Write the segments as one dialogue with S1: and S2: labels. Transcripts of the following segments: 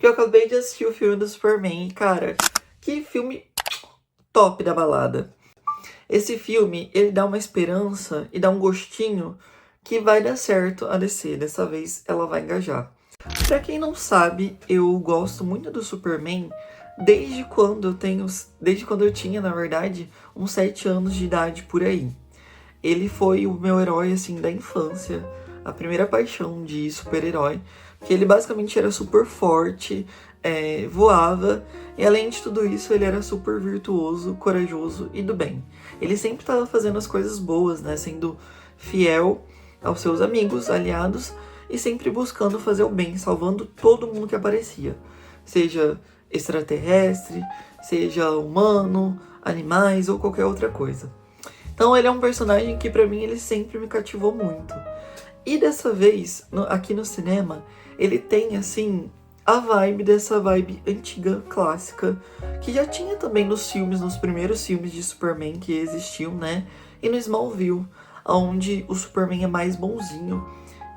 S1: Que eu acabei de assistir o filme do Superman e, cara, que filme top da balada. Esse filme, ele dá uma esperança e dá um gostinho que vai dar certo a DC. Dessa vez ela vai engajar. Pra quem não sabe, eu gosto muito do Superman desde quando eu tinha, na verdade, uns 7 anos de idade por aí. Ele foi o meu herói, assim, da infância, a primeira paixão de super-herói, que ele basicamente era super forte, voava, e além de tudo isso, ele era super virtuoso, corajoso e do bem. Ele sempre estava fazendo as coisas boas, né, sendo fiel aos seus amigos, aliados, e sempre buscando fazer o bem, salvando todo mundo que aparecia, seja extraterrestre, seja humano, animais ou qualquer outra coisa. Então ele é um personagem que pra mim ele sempre me cativou muito. E dessa vez, aqui no cinema, ele tem assim a vibe dessa vibe antiga, clássica, que já tinha também nos filmes, nos primeiros filmes de Superman que existiam, né? E no Smallville, onde o Superman é mais bonzinho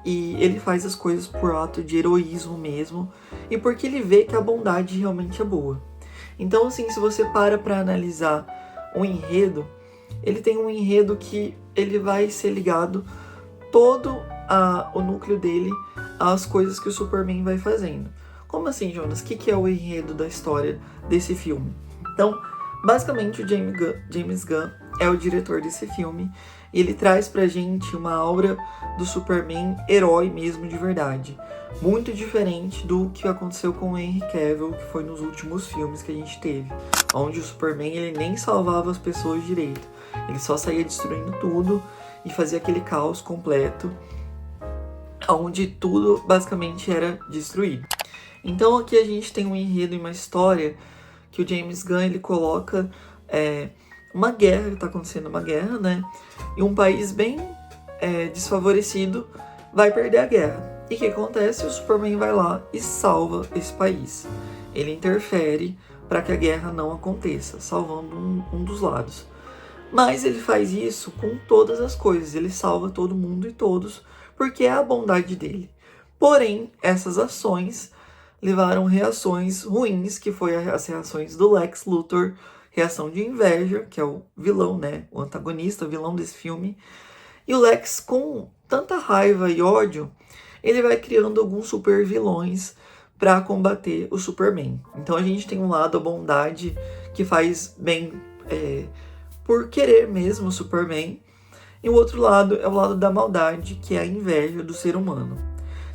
S1: e ele faz as coisas por ato de heroísmo mesmo, e porque ele vê que a bondade realmente é boa. Então, assim, se você para analisar um enredo, ele tem um enredo que ele vai ser ligado todo o núcleo dele às coisas que o Superman vai fazendo. Como assim, Jonas? O que é o enredo da história desse filme? Então, basicamente, o James Gunn é o diretor desse filme e ele traz pra gente uma aura do Superman herói mesmo de verdade. Muito diferente do que aconteceu com o Henry Cavill, que foi nos últimos filmes que a gente teve, onde o Superman ele nem salvava as pessoas direito. Ele só saía destruindo tudo e fazia aquele caos completo, onde tudo basicamente era destruído. Então aqui a gente tem um enredo e uma história que o James Gunn ele coloca uma guerra, está acontecendo uma guerra, né? E um país bem desfavorecido vai perder a guerra. E o que acontece? O Superman vai lá e salva esse país. Ele interfere para que a guerra não aconteça, salvando um dos lados. Mas ele faz isso com todas as coisas, ele salva todo mundo e todos, porque é a bondade dele. Porém, essas ações levaram reações ruins, que foi as reações do Lex Luthor, reação de inveja, que é o vilão, né, o antagonista, o vilão desse filme. E o Lex, com tanta raiva e ódio, ele vai criando alguns super vilões para combater o Superman. Então a gente tem um lado a bondade que faz bem por querer mesmo o Superman, e o outro lado é o lado da maldade, que é a inveja do ser humano.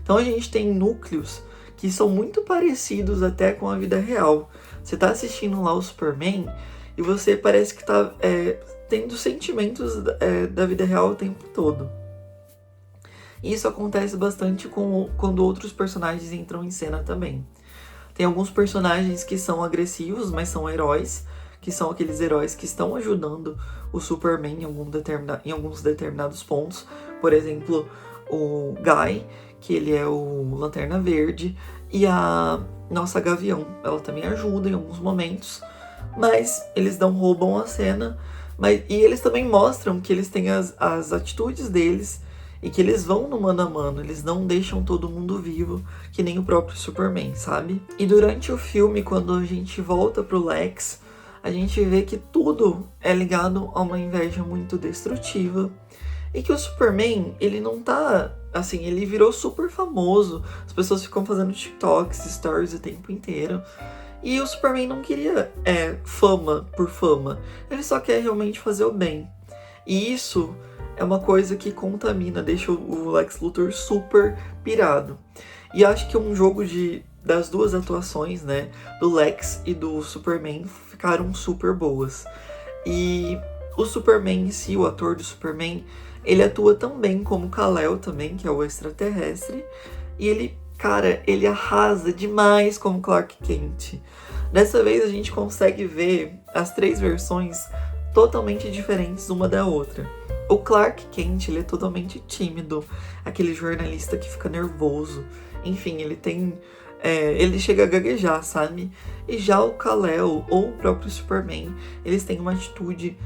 S1: Então a gente tem núcleos que são muito parecidos até com a vida real. Você tá assistindo lá o Superman e você parece que tá tendo sentimentos da vida real o tempo todo. Isso acontece bastante quando outros personagens entram em cena também. Tem alguns personagens que são agressivos, mas são heróis, que são aqueles heróis que estão ajudando o Superman em alguns determinados pontos. Por exemplo, o Guy, que ele é o Lanterna Verde, e a nossa Gavião, ela também ajuda em alguns momentos, mas eles não roubam a cena, e eles também mostram que eles têm as atitudes deles e que eles vão no mano a mano, eles não deixam todo mundo vivo, que nem o próprio Superman, sabe? E durante o filme, quando a gente volta pro Lex, a gente vê que tudo é ligado a uma inveja muito destrutiva. E que o Superman, ele não tá... Assim, ele virou super famoso. As pessoas ficam fazendo TikToks, stories o tempo inteiro. E o Superman não queria fama por fama. Ele só quer realmente fazer o bem. E isso é uma coisa que contamina, deixa o Lex Luthor super pirado. E acho que um jogo das duas atuações, né, do Lex e do Superman, ficaram super boas. E o Superman em si, o ator do Superman, ele atua tão bem como o Kal-El também, que é o extraterrestre. E ele, cara, ele arrasa demais como Clark Kent. Dessa vez a gente consegue ver as 3 versões totalmente diferentes uma da outra. O Clark Kent, ele é totalmente tímido, aquele jornalista que fica nervoso. Enfim, ele tem... ele chega a gaguejar, sabe? E já o Kal-El ou o próprio Superman, eles têm uma atitude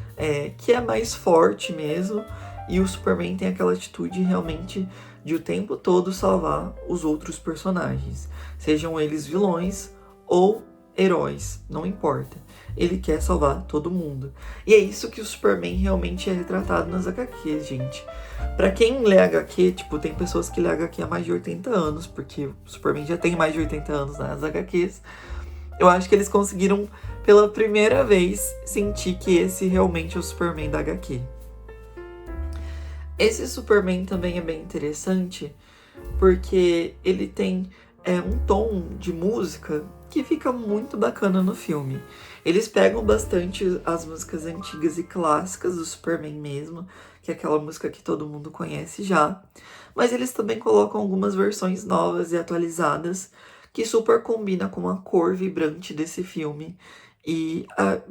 S1: que é mais forte mesmo. E o Superman tem aquela atitude realmente de o tempo todo salvar os outros personagens, sejam eles vilões ou heróis, não importa. Ele quer salvar todo mundo. E é isso que o Superman realmente é retratado nas HQs, gente. Pra quem lê HQ, tipo, tem pessoas que lê HQ há mais de 80 anos, porque o Superman já tem mais de 80 anos nas HQs. Eu acho que eles conseguiram, pela primeira vez, sentir que esse realmente é o Superman da HQ. Esse Superman também é bem interessante, porque ele tem um tom de música que fica muito bacana no filme. Eles pegam bastante as músicas antigas e clássicas do Superman mesmo, que é aquela música que todo mundo conhece já. Mas eles também colocam algumas versões novas e atualizadas, que super combina com a cor vibrante desse filme e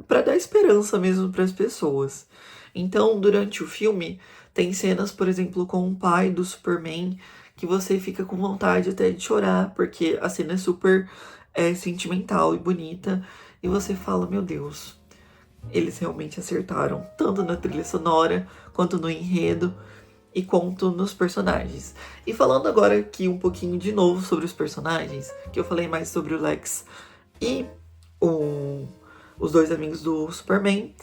S1: para dar esperança mesmo para as pessoas. Então, durante o filme, tem cenas, por exemplo, com o pai do Superman, que você fica com vontade até de chorar, porque a cena é super sentimental e bonita, e você fala, meu Deus, eles realmente acertaram, tanto na trilha sonora, quanto no enredo, e quanto nos personagens. E falando agora aqui um pouquinho de novo sobre os personagens, que eu falei mais sobre o Lex e os dois amigos do Superman,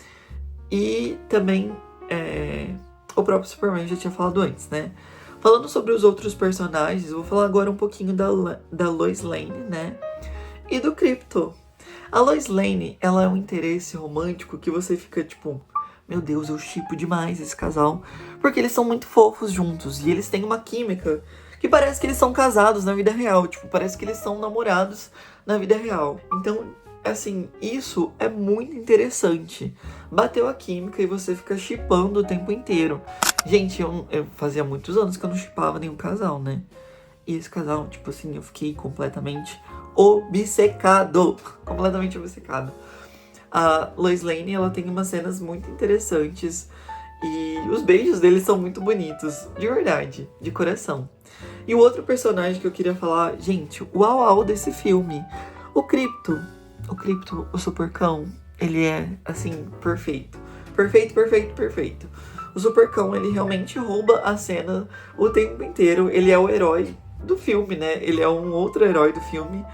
S1: e também o próprio Superman já tinha falado antes, né? Falando sobre os outros personagens, vou falar agora um pouquinho da Lois Lane, né? E do Krypto. A Lois Lane, ela é um interesse romântico que você fica tipo, meu Deus, eu shippo demais esse casal, porque eles são muito fofos juntos e eles têm uma química que parece que eles são casados na vida real, tipo, parece que eles são namorados na vida real. Então, assim, isso é muito interessante. Bateu a química e você fica shippando o tempo inteiro. Gente, eu fazia muitos anos que eu não shippava nenhum casal, né? E esse casal, tipo assim, eu fiquei completamente obcecado. Completamente obcecado. A Lois Lane, ela tem umas cenas muito interessantes. E os beijos deles são muito bonitos. De verdade, de coração. E o outro personagem que eu queria falar, gente, o au-au desse filme. O Krypto. O Krypto, o Supercão, ele é, assim, perfeito. Perfeito, perfeito, perfeito. O Supercão, ele realmente rouba a cena o tempo inteiro. Ele é o herói do filme, né? Ele é um outro herói do filme,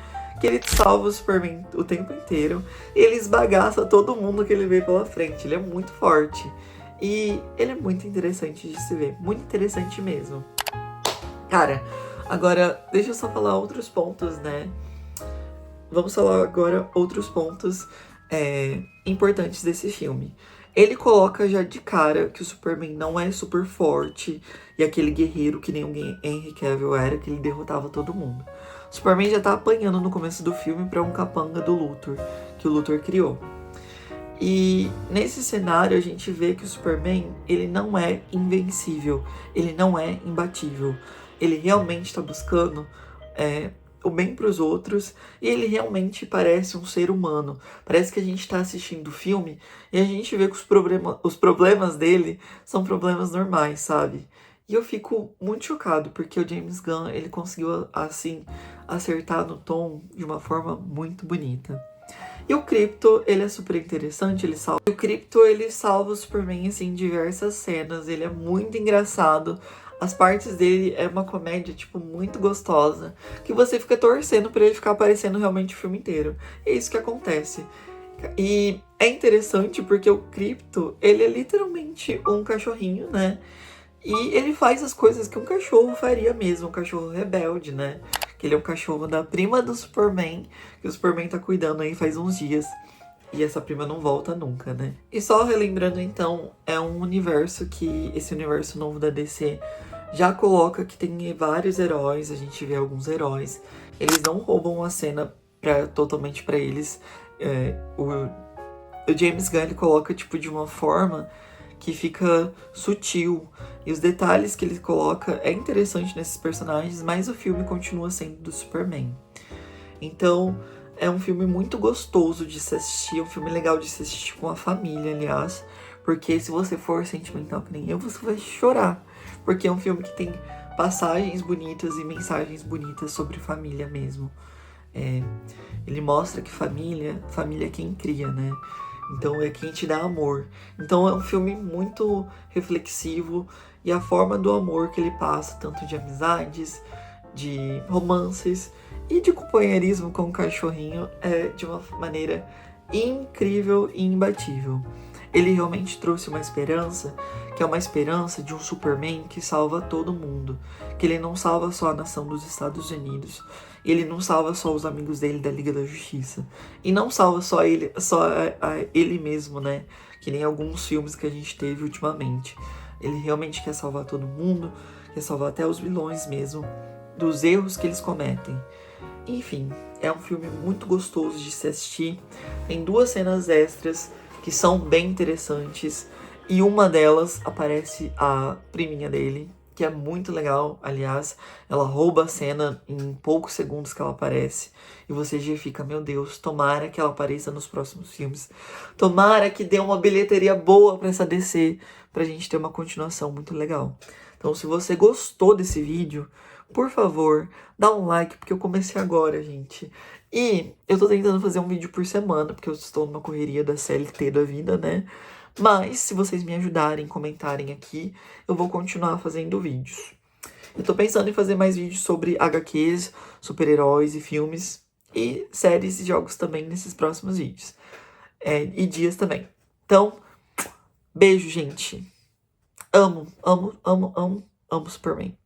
S1: que ele salva o Superman o tempo inteiro. E ele esbagaça todo mundo que ele vê pela frente. Ele é muito forte. E ele é muito interessante de se ver. Muito interessante mesmo. Cara, agora, deixa eu só falar outros pontos, né? Vamos falar agora outros pontos importantes desse filme. Ele coloca já de cara que o Superman não é super forte e aquele guerreiro que nem o Henry Cavill era, que ele derrotava todo mundo. O Superman já tá apanhando no começo do filme pra um capanga do Luthor, que o Luthor criou. E nesse cenário a gente vê que o Superman, ele não é invencível, ele não é imbatível. Ele realmente está buscando o bem para os outros e ele realmente parece um ser humano. Parece que a gente está assistindo o filme e a gente vê que os problemas dele são problemas normais, sabe? E eu fico muito chocado porque o James Gunn, ele conseguiu, assim, acertar no tom de uma forma muito bonita. E o Krypto, ele é super interessante, o Krypto, ele salva o Superman, assim, em diversas cenas, ele é muito engraçado. As partes dele é uma comédia, tipo, muito gostosa, que você fica torcendo pra ele ficar aparecendo realmente o filme inteiro. É isso que acontece. E é interessante porque o Krypto, ele é literalmente um cachorrinho, né? E ele faz as coisas que um cachorro faria mesmo, um cachorro rebelde, né? Que ele é um cachorro da prima do Superman, que o Superman tá cuidando aí faz uns dias. E essa prima não volta nunca, né? E só relembrando, então, é um universo que esse universo novo da DC já coloca que tem vários heróis, a gente vê alguns heróis. Eles não roubam a cena totalmente pra eles. O James Gunn, ele coloca, tipo, de uma forma que fica sutil. E os detalhes que ele coloca é interessante nesses personagens, mas o filme continua sendo do Superman. Então, é um filme muito gostoso de se assistir, um filme legal de se assistir com a família, aliás. Porque se você for sentimental que nem eu, você vai chorar. Porque é um filme que tem passagens bonitas e mensagens bonitas sobre família mesmo. Ele mostra que família é quem cria, né? Então é quem te dá amor. Então é um filme muito reflexivo e a forma do amor que ele passa, tanto de amizades, de romances e de companheirismo com o cachorrinho, é de uma maneira incrível e imbatível. Ele realmente trouxe uma esperança, que é uma esperança de um Superman que salva todo mundo. Que ele não salva só a nação dos Estados Unidos. Ele não salva só os amigos dele da Liga da Justiça. E não salva só ele, ele mesmo, né? Que nem alguns filmes que a gente teve ultimamente. Ele realmente quer salvar todo mundo, quer salvar até os vilões mesmo, dos erros que eles cometem. Enfim, é um filme muito gostoso de se assistir. Tem 2 cenas extras que são bem interessantes. E uma delas aparece a priminha dele, que é muito legal, aliás. Ela rouba a cena em poucos segundos que ela aparece. E você já fica, meu Deus, tomara que ela apareça nos próximos filmes. Tomara que dê uma bilheteria boa pra essa DC, pra gente ter uma continuação muito legal. Então, se você gostou desse vídeo, por favor, dá um like, porque eu comecei agora, gente. E eu tô tentando fazer um vídeo por semana, porque eu estou numa correria da CLT da vida, né? Mas, se vocês me ajudarem, comentarem aqui, eu vou continuar fazendo vídeos. Eu tô pensando em fazer mais vídeos sobre HQs, super-heróis e filmes, e séries e jogos também nesses próximos vídeos. E dias também. Então, beijo, gente. Amo, amo, amo, amo, amo Superman.